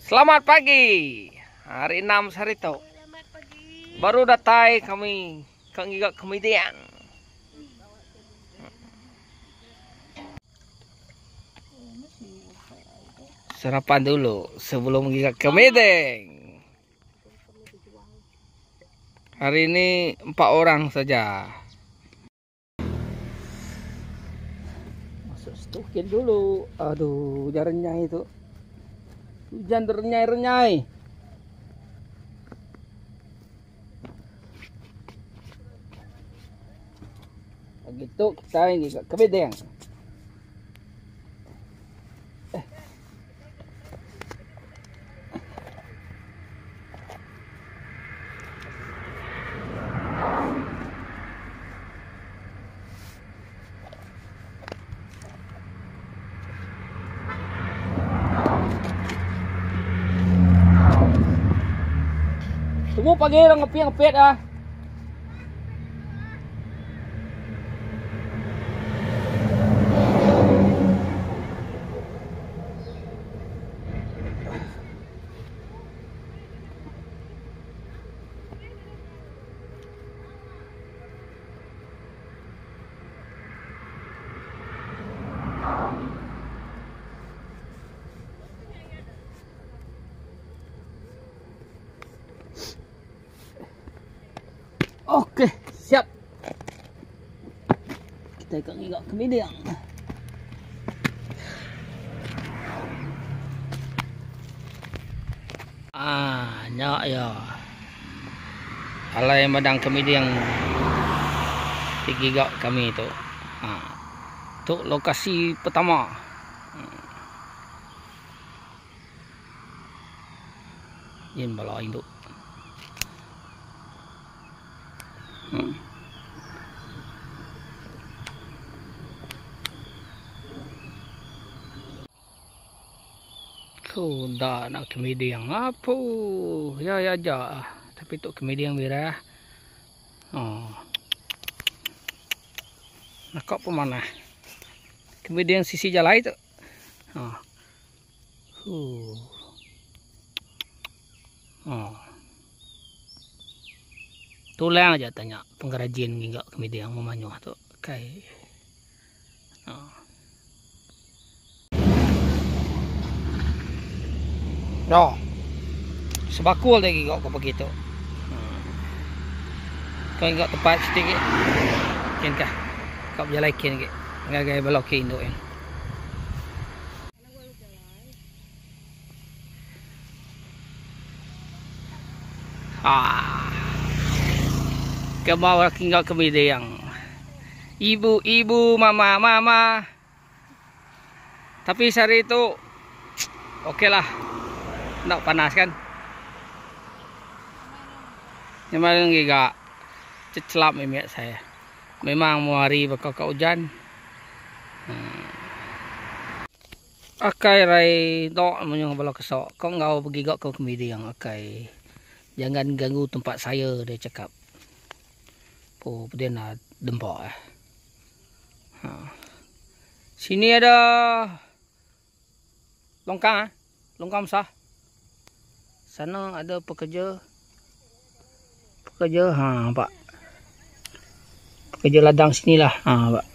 Selamat pagi. Hari 6 Sarito. Selamat pagi. Baru datai kami kangigak kemidian. Sarapan dulu sebelum menggigak kemideng. Hari ini 4 orang saja. Masuk stokin dulu. Aduh, jarennya itu. Hujan renyai-renyai. Begitu kita ini ke bedeng. Tunggu pagi orang ngepit ah. Oke, siap. Kita ikat ngigak kemidang. Nyak ya. Alai madang kemidang digigak kami itu. Itu lokasi pertama. Yin bala induk. Dah nak kemidang apa? Ya aja. Tapi tu kemidang birah. Nak apa mana? Kemidang sisi jalan itu. Tulang aja tanya pengrajin enggak kemidang memanyuh tu. Kai. Sebakul lagi kok begitu. Kau enggak tepat sedikit. Kinkah? Kau berjalan kin ke? Gaya belokin tu kan. Kemau enggak kemidang. Ibu, mama. Tapi sehari itu okey lah. Nak panas kan? Memang enggak cecelap memek saya. Memang mau hari bakal hujan. Akai rai dok menyong bala kesok. Kau ngau pergi gak kau kemidang akai. Jangan ganggu tempat saya, dia cakap. Dia nak dempak . Sini ada longkang longkang besar. Sana ada pekerja. Pak. Pekerja ladang sinilah, Pak.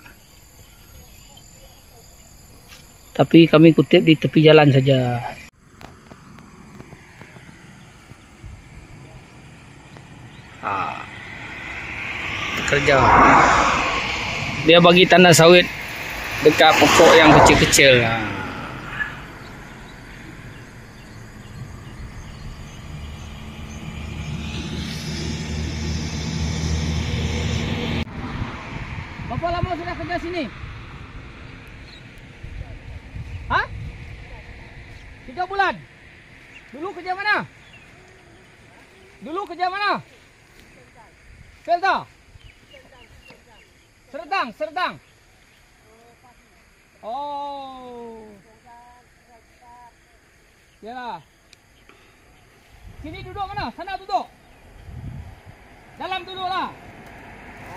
Tapi kami kutip di tepi jalan saja. Pekerja. Dia bagi tanda sawit dekat pokok yang kecil-kecil. Berapa lama sudah kerja sini? 3 bulan. Dulu kerja mana? Pelda. Serdang. Oh. Yalah. Sini duduk mana? Sana duduk. Dalam duduklah.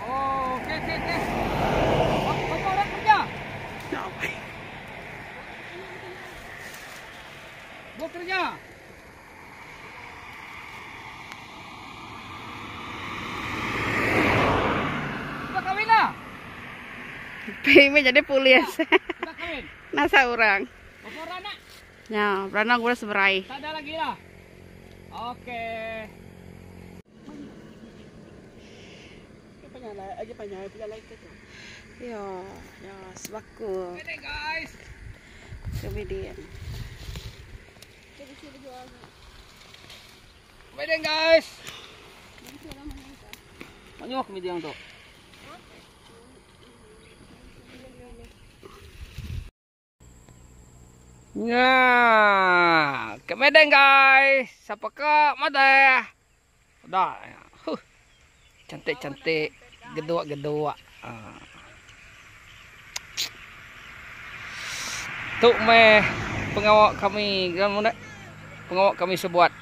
Oh, okey. Berapa orang kerja? Bekerja. Ini jadi polis. Sudah kawin? Nasa orang. Apa beranak? Ya, beranak gue seberai. Tak ada lagi lah. Oke. Ya, ya, sebaku. Oke guys. Kemudian. Kemudian guys. Banyak kemudian tuh. Nah, ke Medan guys. Siapa ke Medan? Udah. Cantik-cantik, gedua-gedua. Tuh meh pengawak kami, pengawak kami sebuat.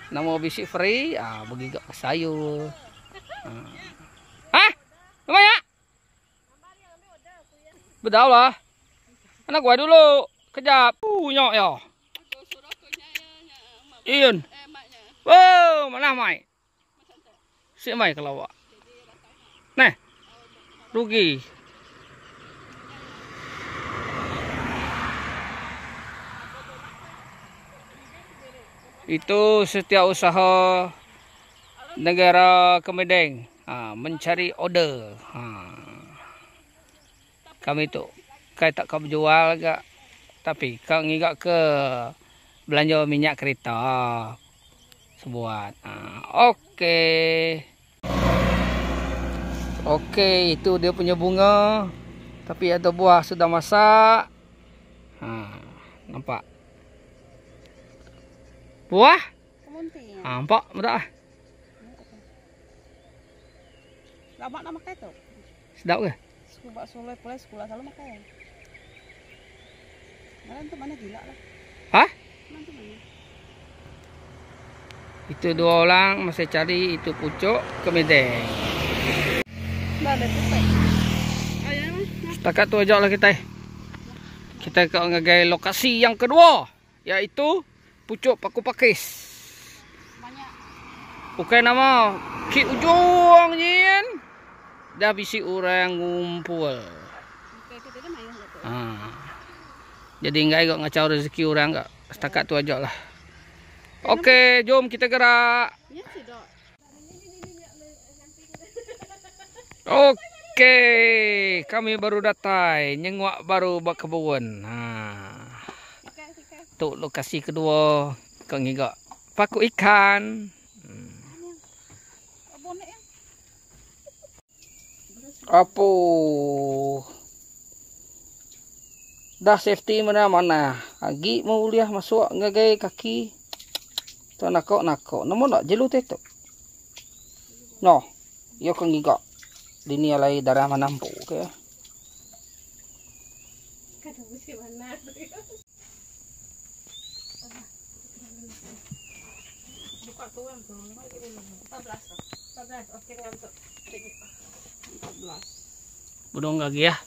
Nama bisi free, bagi gak sayur. Hah? Lumayan? Betul lah. Anak gua dulu. Kejap. Nyok ya. Iyon. Wow, mana mai? Si mai kalau wak. Nah. Rugi. Itu setiap usaha negara Kemedeng mencari order. Kami tu kai tak kau jual gak, tapi kau ngigak ke belanja minyak kereta sebuat. Oke. Oke, itu dia punya bunga. Tapi ada buah sudah masak. Nampak? Buah? Nampak? Mudah. Lama nak makan tu. Sedap ke? Sekolah sekolah selalu makan. Mana gila lah. Hah? Itu dua orang masih cari itu pucuk ke Medan. Setakat tu aja lah kita. Kita ke ngagai lokasi yang kedua, yaitu pucuk paku pakis. Bukan nama ki ujung nyin. Dah bisi orang ngumpul. Jadi enggak ikut ngacau rezeki orang enggak. Setakat tu aja lah. Oke, jom kita gerak. Oke, kami baru datang, nyengwak baru bak kebun. Tu lokasi kedua, kau ngigak paku ikan. Apa? Dah safety mana-mana. Agi mau liah masuk ngagai kaki. Tu nakok. Namun nak jelu tetok. No, yo kau ngigak. Dini alai darah manampu, okay? Budong lagi ya.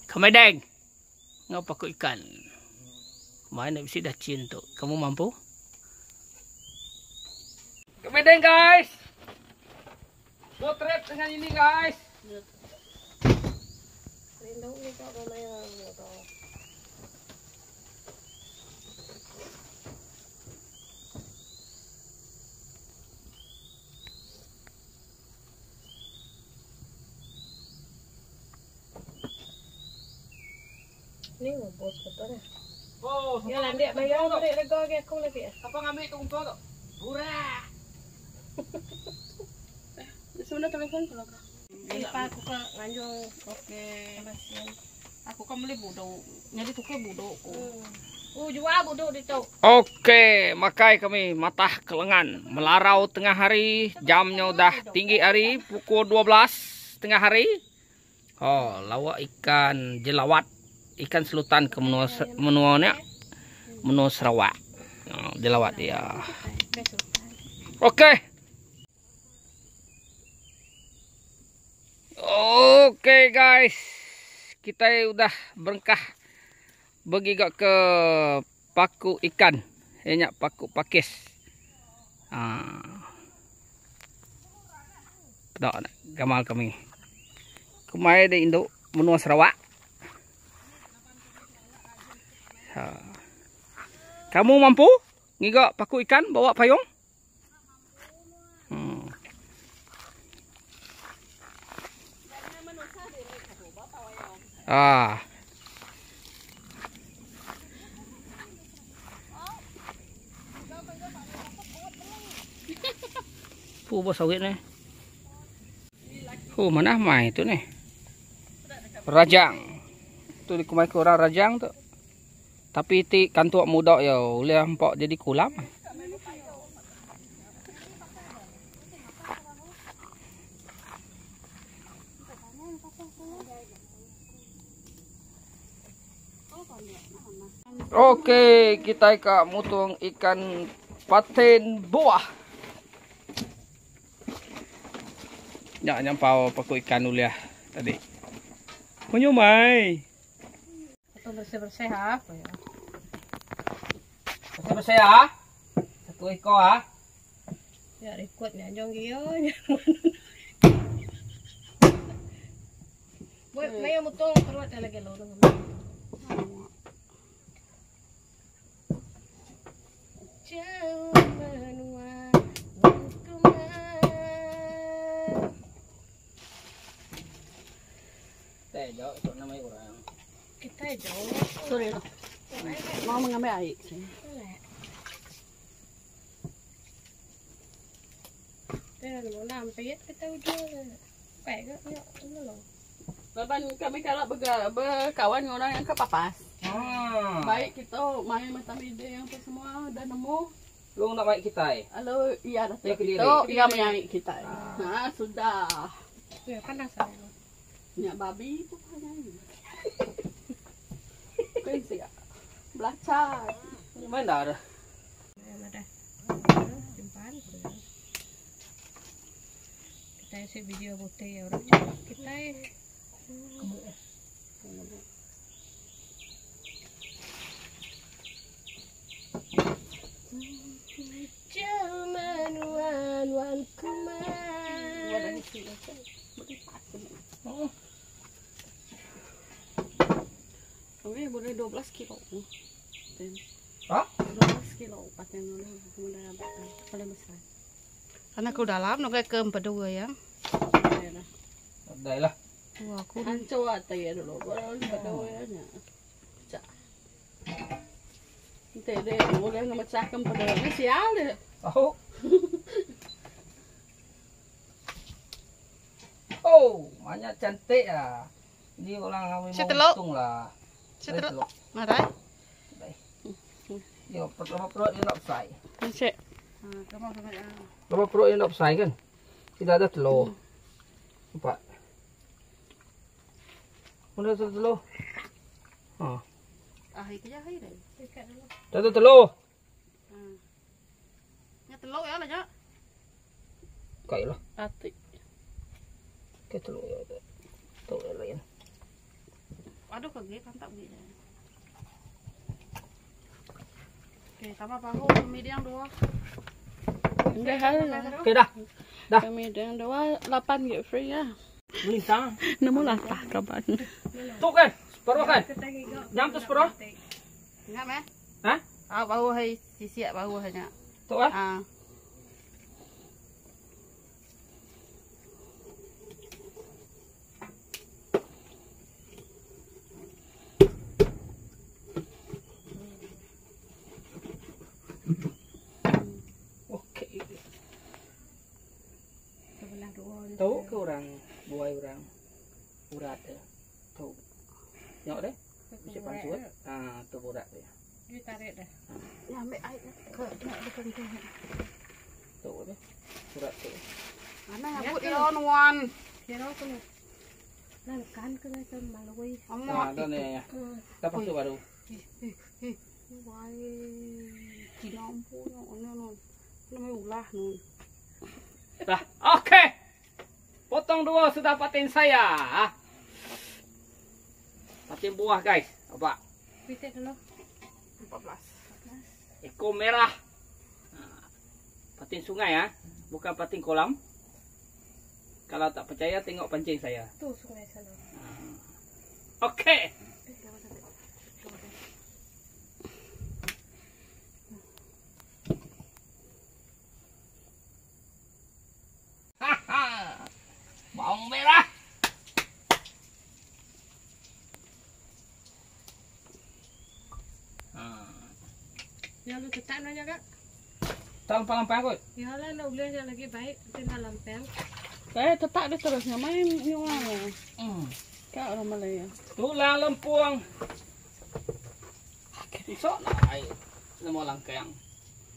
Kemedeng. Ngapa pakai ikan? Main nak bisi dah cin tu. Kamu mampu? Kemedeng guys. Dua trip dengan ini guys. Ni bos kata dah. Oh, ya lah dia bayar dia rego ke aku lagi. Apa ngambil tu untuk tu? Murah. Sudah telefon kalau kau. Pak aku ke nganjung. Oke. Aku kan beli buduk. Jadi tukar buduk. Jual buduk di tu. Oke, makai kami matah ke lengan. Melarau tengah hari, jamnya udah tinggi hari, pukul 12 tengah hari. Oh, lawak ikan jelawat. Ikan selutan ke menuanya. Menu Sarawak. Oh, jelawat dia. Oke. Oke guys, kita udah berengkah bagi ke paku ikan, banyak paku pakis. Tak gamal kami. Kemarin di induk benua Sarawak. Kamu mampu ngigok paku ikan bawa payung? Bos sawit nih. Mana mai itu nih? Rajang. Tuh di kumai orang rajang tuh. Tapi ti kantuk muda ya, oleh empok jadi kolam. Oke, kita mutung ikan patin buah. Ya, nyampau paku ikan dulu ya tadi. Menyumai. Atau bersih-bersih ha. Bersih-bersih ya. Satu ekor ha. Ya rekod nyajong giyo. Buat may mutong perut lagi lo. Jauh, itu namanya orang. Kita jauh. Sorry loh. Mau mengambil air. Đây là món làm biết cái tao chưa khỏe gấp nhọ nó loh. Baban kami kalau berkawan dengan orang yang kepapas. Baik kita main macam ide yang tu semua dah nemu. Lu nak baik kita Halo, iya dah Ya, kita. Iya menyai kita. Nah, sudah. Ya panas saya. Nyak babi itu hanya ini. Kau sih belajar. Main dah. Ada. Simpan. Kita isi video putih orang kita Cuman wan kuman. Oke, boleh 12 kilo. Hah? 12 kilo paten dulu kemudian paling besar. Karena aku dalam nak ke kedua ya. Dah lah. Wah, aku Hancur atai dulu. Baru pada wayanya. Cak. Nanti deh, boleh ngemecahkan pada sial deh. Tahu. Oh, banyak cantik ya. Ini orang kami mau untung lah. Setelok. Marai. Yo, perut dia nak besar. Cek. Kamu sampai Berapa perut dia nak besar kan? Tidak ada telur. Nampak? Mana ada telur? Ha. kerja hai deh. Tak ada telur. Nya telur ya lah nya. Kai lah. Atik. Ke telur ya. Telur yang lain. Aduh kaget mantap gitu. Oke, tambah pahu mediang 2. Enggak hal. Okey dah. Dah. Mediang 2 8 get free ya. Lintang. Nemu latah kapan. Tu kan? Separuh kan? Jam tu separuh? Enggak meh? Hah? Ah, bahu hai sisi bahu hanya. Tu ah? Ah. Okey. Tahu ke orang buai orang urat tu? Tahu. Tengok deh. Mesti pansuat. Ah, tu urat dia. Dia tarik dah. Ya ambil air ke dekat tu. Tu deh. Urat tu. Mana nyabut dia wan. Kira tu. Nan kan ke macam malui. Ah, dah ni ya. Dah pasuk baru. Wai. Cinampu ono. Namanya ulah nun. Dah. Okey. Potong 2 sudah patin saya. Patin buah guys. Apa? Pitik dulu. 14. Ekor merah. Patin sungai ya. Bukan patin kolam. Kalau tak percaya tengok pancing saya. Tuh sungai sana. Okey. Bawang merah. Ya lu ketak nanya kak. Tak lampang kot. Ya lah nak boleh yang lagi baik tinggal lampang. Saya tetap dia terusnya main nyuang. Kak orang Malaya. Tulang lempung. Besok nak air. Semua langkang.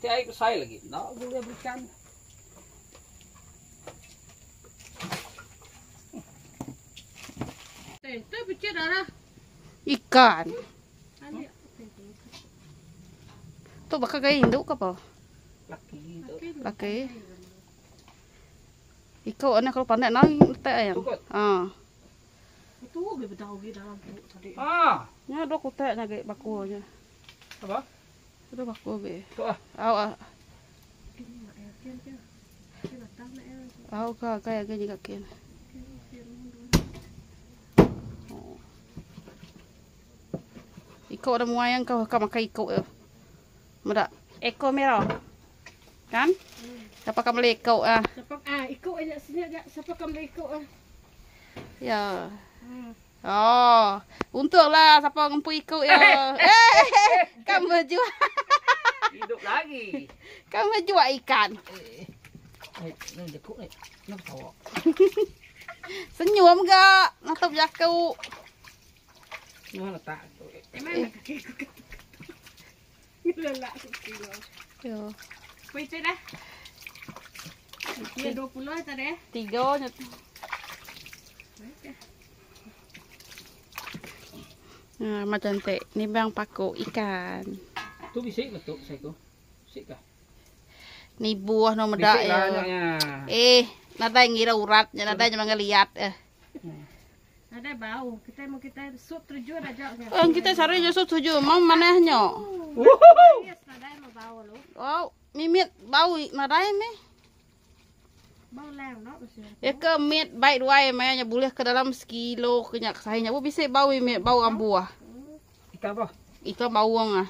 Tiap air saya lagi. Tak boleh berikan. Itu bicara darah. Ikan. Ani. Tu bakal gaya induk ke apa? Laki tu. Laki. Ikau anak kalau pandai nang letak ayam. Tukut. Itu be bedau di dalam perut tadi. Nya dua kutek nya gaya bakunya. Apa? Itu baku be. Tu ah. Ini nak air kian kian. Kita datang nak air. Ka gaya gaya juga kian. Ikau ada muayang kau makan ikau ya. Muda ekor merah. Kan? Siapa kamu lekau Siapa ikut aja sini aja. Siapa kamu ikut Ya. Oh, untunglah siapa ngumpu ikut ya. Kamu jual. Hidup lagi. Kamu jual ikan. Ni dekuk ni. Nak tahu. Senyum enggak? Natap jaku. Mana tak tu. Mana kaki aku. Lelak kilo. Yo. Itu dah. Dia 20 tadi. 3 nya. Nah, macam tu. Ni bang paku ikan. Tu bisik betul saya tu. Bisik kah? Ni buah no medak Bisik ya. banyaknya. Nada ngira uratnya, nada cuma ngeliat Ada bau. Kita sup terjun aja. Kita cari justru tujuh, mau manehnya. Yes, nada mau bau lu. Wow, mimit bau nada ni. Bau lem no mesti. Ya ke mit baik dua nya boleh ke dalam sekilo kenyak saya bu bisa bau mimit bau ambuah. Ikan apa? Ikan bawang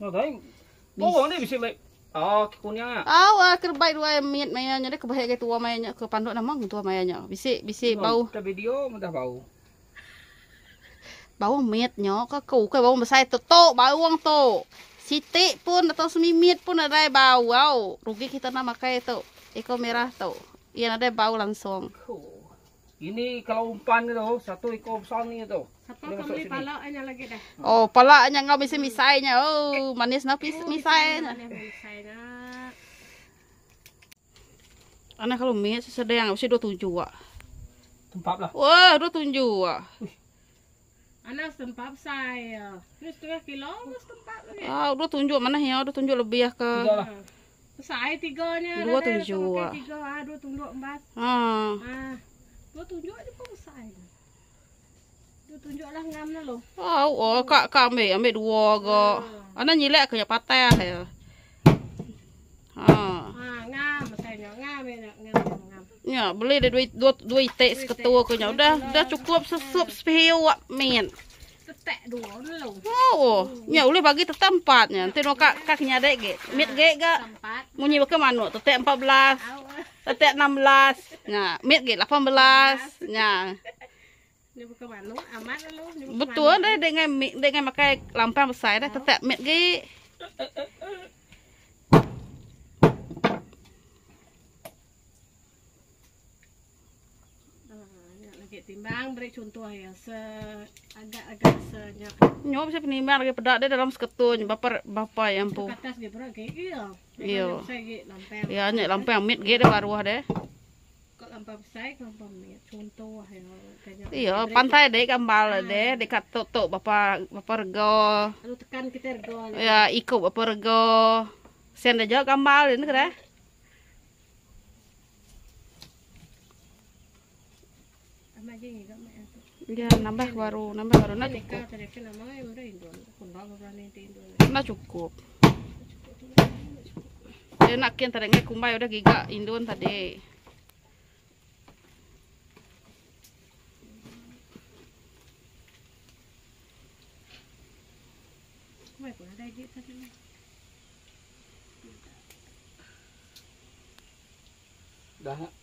Oh, dah. Bawang ni bisik baik. Oh, kunyang ah. Ke baik dua mit nya dia ke bahaya ke tua nya ke panduk namang tua nya. Bisik bau. Kita video mudah bau. Bawang mitnya ke bawang besar tu bawang tu. Siti pun atau semimit pun ada bau. Wow, rugi kita nak makai tu. Ekor merah tu. Ia ada bau langsung. Ini kalau umpan tu satu ekor besar ni tu. Siapa kamu palaknya lagi dah. Oh, palaknya ngau bisa misainya. Oh, manis napis misainya. Anak kalau mit sedang mesti 27 ah. Tempat lah. Wah, 27 ah. Anak tempat saya. Ini 3 kilo mas tempat lagi. 27 mana ya? 27 lebih ya ke. Tiga lah. Saya 3-nya. 27 ah. 3 2 tunggu 4. 27 aja pun saya. 27 lah ngam na lo. Kak ambil 2 ke. Anak nyilek ke patah ya. Ngam saya ngam. Ya, boleh ada dua itek seketua ke nya. Udah cukup sesup sepiu min. Tetek 2 lo. Ya boleh bagi tempatnya. Nanti no kak nyadek ge. Mit ge ga. Munyi ke mana? Tetek 14. Tetek 16. Nya, mit ge 18. Nya. Ni bukan mana? Amat lo. Betul dah dengan pakai lampang besar dah tetek mit ge. Timbang beri contoh ya agak senyak. Nyob bisa penimbang lagi pedak dia dalam seketun bapa yang pu. Atas dia berat kayak iya. Iya. Saya lampang. Ya nya lampang mit ge dah baru deh. Kok lampang saya lampang mit contoh ya kayaknya. Iya, pantai deh kambal deh dekat tok bapa rego. Lalu tekan kita rego. Ya ikut bapa rego. Sen aja kambal ini kira. Ya nambah baru nak cukup. Nak cukup. Dia nak kian tadi ngai kumbai udah giga indun tadi. Mai pun ada dia tadi. Dah.